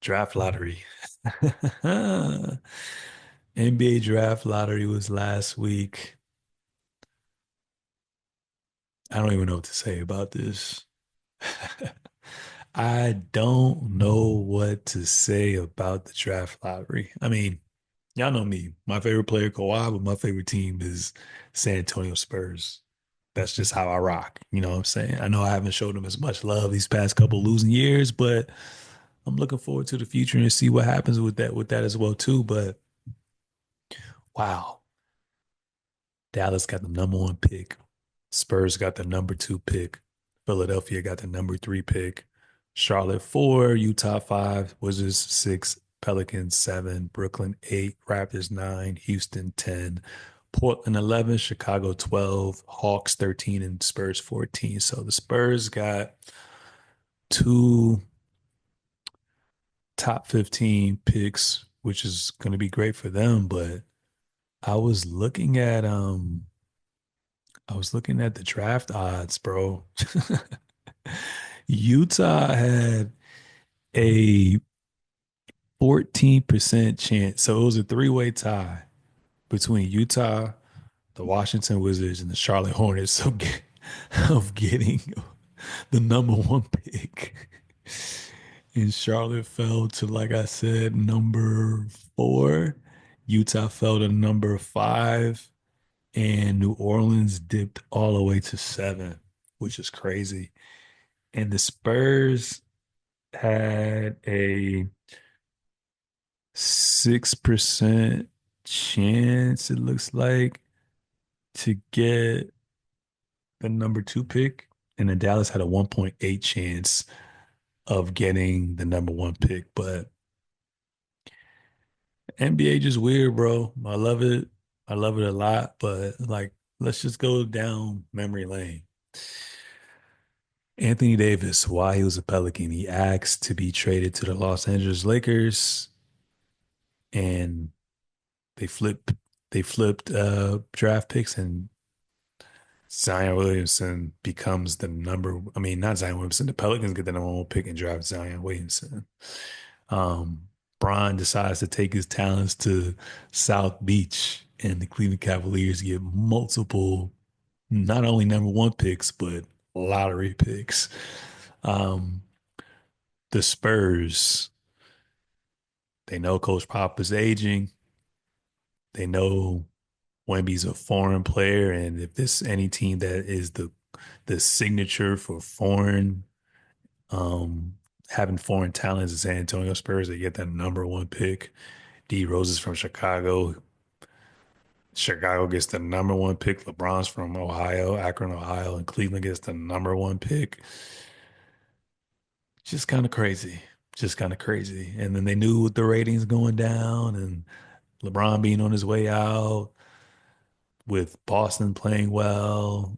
Draft lottery. NBA draft lottery was last week. I don't even know what to say about this. I don't know what to say about the draft lottery. I mean, y'all know me. My favorite player, Kawhi, but my favorite team is San Antonio Spurs. That's just how I rock. You know what I'm saying? I know I haven't showed them as much love these past couple losing years, but I'm looking forward to the future and see what happens with that as well too. But wow, Dallas got the number one pick. Spurs got the number two pick. Philadelphia got the number three pick. Charlotte four, Utah five, Wizards six, Pelicans seven, Brooklyn eight, Raptors nine, Houston 10, Portland 11, Chicago 12, Hawks 13, and Spurs 14. So the Spurs got two top 15 picks, which is going to be great for them. But I was looking at the draft odds, bro. Utah had a 14% chance. So it was a three-way tie between Utah, the Washington Wizards, and the Charlotte Hornets of getting the number one pick. And Charlotte fell to, like I said, number four. Utah fell to number five. And New Orleans dipped all the way to seven, which is crazy. And the Spurs had a 6% chance, it looks like, to get the number two pick. And then Dallas had a 1.8 chance of getting the number one pick. But NBA just weird, bro. I love it. I love it a lot. But like, let's just go down memory lane. Anthony Davis, while he was a Pelican, he asked to be traded to the Los Angeles Lakers, and they flipped draft picks, and Zion Williamson becomes the number. I mean, not Zion Williamson. The Pelicans get the number one pick and draft Zion Williamson. Um, Bron decides to take his talents to South Beach, and the Cleveland Cavaliers get multiple, not only number one picks, but lottery picks. Um, the Spurs, they know Coach Pop is aging. They know Wemby's a foreign player, and if there's any team that is the signature for foreign, um, having foreign talents, is San Antonio Spurs. They get that number one pick. D Rose is from Chicago. Chicago gets the number one pick. LeBron's from Ohio, Akron, Ohio, and Cleveland gets the number one pick. Just kind of crazy. Just kind of crazy. And then they knew with the ratings going down and LeBron being on his way out, with Boston playing well,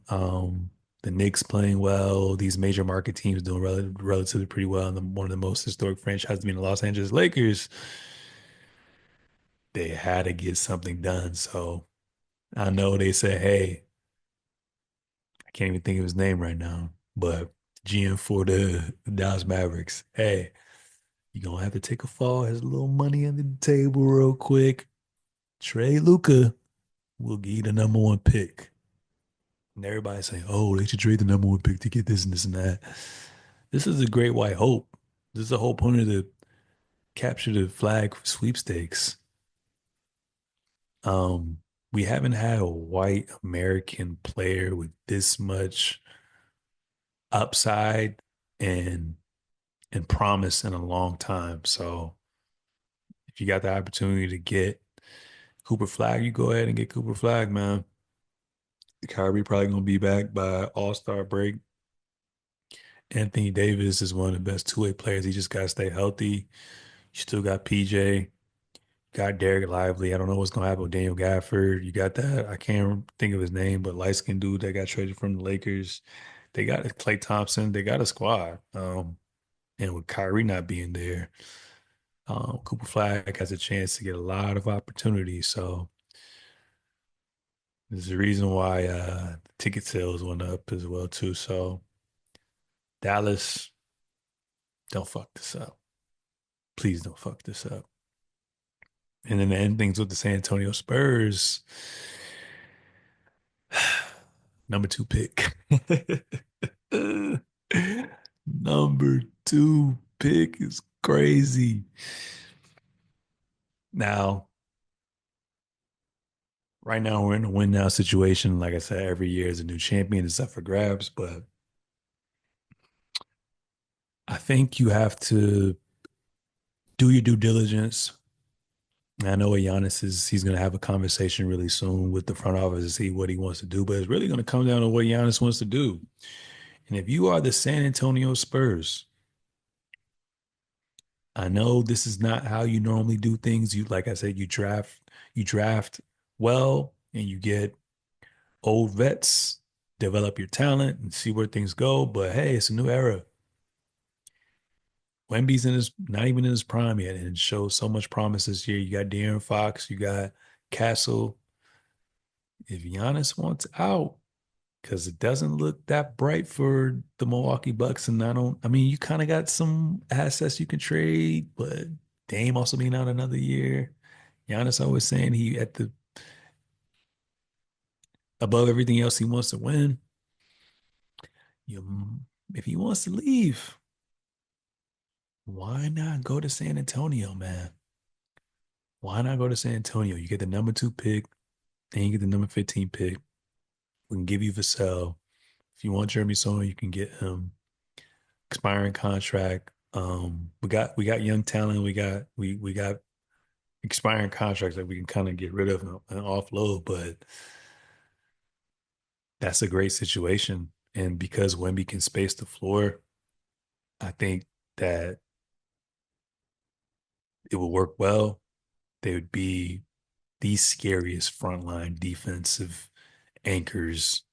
the Knicks playing well, these major market teams doing relatively pretty well, and one of the most historic franchises being the Los Angeles Lakers, they had to get something done. So I know they said, hey, I can't even think of his name right now, but GM for the Dallas Mavericks, hey, you're gonna have to take a fall. Here's a little money under the table real quick. Trade Luca. We'll give you the number one pick. And everybody's saying, oh, they should trade the number one pick to get this and this and that. This is a great white hope. This is the whole point of the capture the flag sweepstakes. Um, we haven't had a white American player with this much upside and and promise in a long time. So if you got the opportunity to get Cooper Flag, you go ahead and get Cooper Flag, man. Kyrie probably gonna be back by All-Star break. Anthony Davis is one of the best two-way players. He just got to stay healthy. You still got PJ, got Derek Lively. I don't know what's gonna happen with Daniel Gafford. You got that. I can't think of his name, but light skinned dude that got traded from the Lakers. They got Clay Thompson. They got a squad. And with Kyrie not being there, Cooper Flag has a chance to get a lot of opportunities. So there's a reason why ticket sales went up as well too. So Dallas, don't fuck this up. Please don't fuck this up. And then the end things with the San Antonio Spurs, number two pick. Number two pick is crazy. Now, right now we're in a win now situation. Like I said, every year is a new champion. It's up for grabs, but I think you have to do your due diligence. I know what Giannis is, he's going to have a conversation really soon with the front office to see what he wants to do, but it's really going to come down to what Giannis wants to do. And if you are the San Antonio Spurs, I know this is not how you normally do things. You, like I said, you draft well and you get old vets, develop your talent and see where things go. But hey, it's a new era. Wemby's in his not even in his prime yet, and it shows so much promise this year. You got De'Aaron Fox, you got Castle. If Giannis wants out, because it doesn't look that bright for the Milwaukee Bucks, and I mean, you kind of got some assets you can trade, but Dame also being out another year. Giannis always saying he at the above everything else he wants to win. You, if he wants to leave, why not go to San Antonio, man? Why not go to San Antonio? You get the number two pick, and you get the number 15 pick. We can give you Vassell. If you want Jeremy Soner, you can get him. Expiring contract. We got young talent. We got expiring contracts that we can kind of get rid of and offload, but that's a great situation. And because Wemby can space the floor, I think that it will work well. They would be the scariest frontline defensive anchors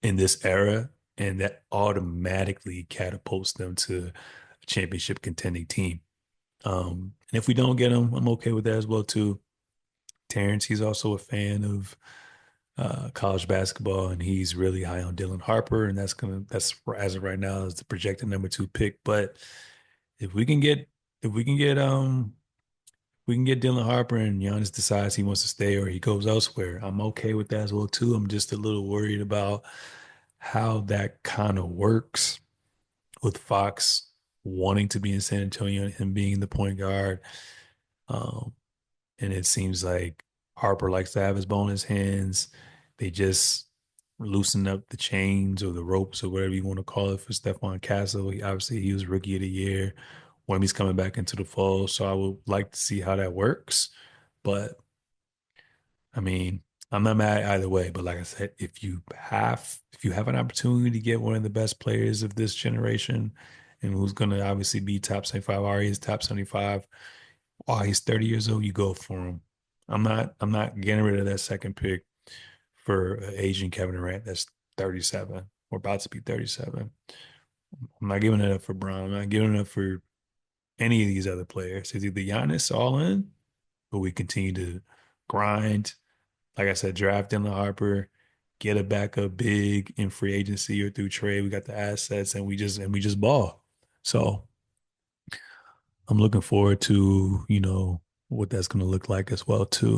in this era, and that automatically catapults them to a championship contending team. And if we don't get him, I'm okay with that as well too. Terrence, he's also a fan of college basketball, and he's really high on Dylan Harper, and that's as of right now is the projected number two pick. But if we can get if we can get Dylan Harper and Giannis decides he wants to stay or he goes elsewhere, I'm okay with that as well too. I'm just a little worried about how that kind of works with Fox wanting to be in San Antonio and him being the point guard. Um, and it seems like Harper likes to have his ball in his hands. They just loosened up the chains or the ropes or whatever you want to call it for Stephon Castle. He was rookie of the year. Wemby's coming back into the fold, so I would like to see how that works. But I mean, I'm not mad either way. But like I said, if you have an opportunity to get one of the best players of this generation, and who's going to obviously be top 75, already is top 75, while he's 30 years old, you go for him. I'm not getting rid of that second pick for Asian Kevin Durant that's 37 or about to be 37. I'm not giving it up for Brown. I'm not giving it up for any of these other players. It's either Giannis all in, or we continue to grind. Like I said, draft Dylan Harper, get a backup big in free agency or through trade. We got the assets, and we just ball. So I'm looking forward to what that's going to look like as well too.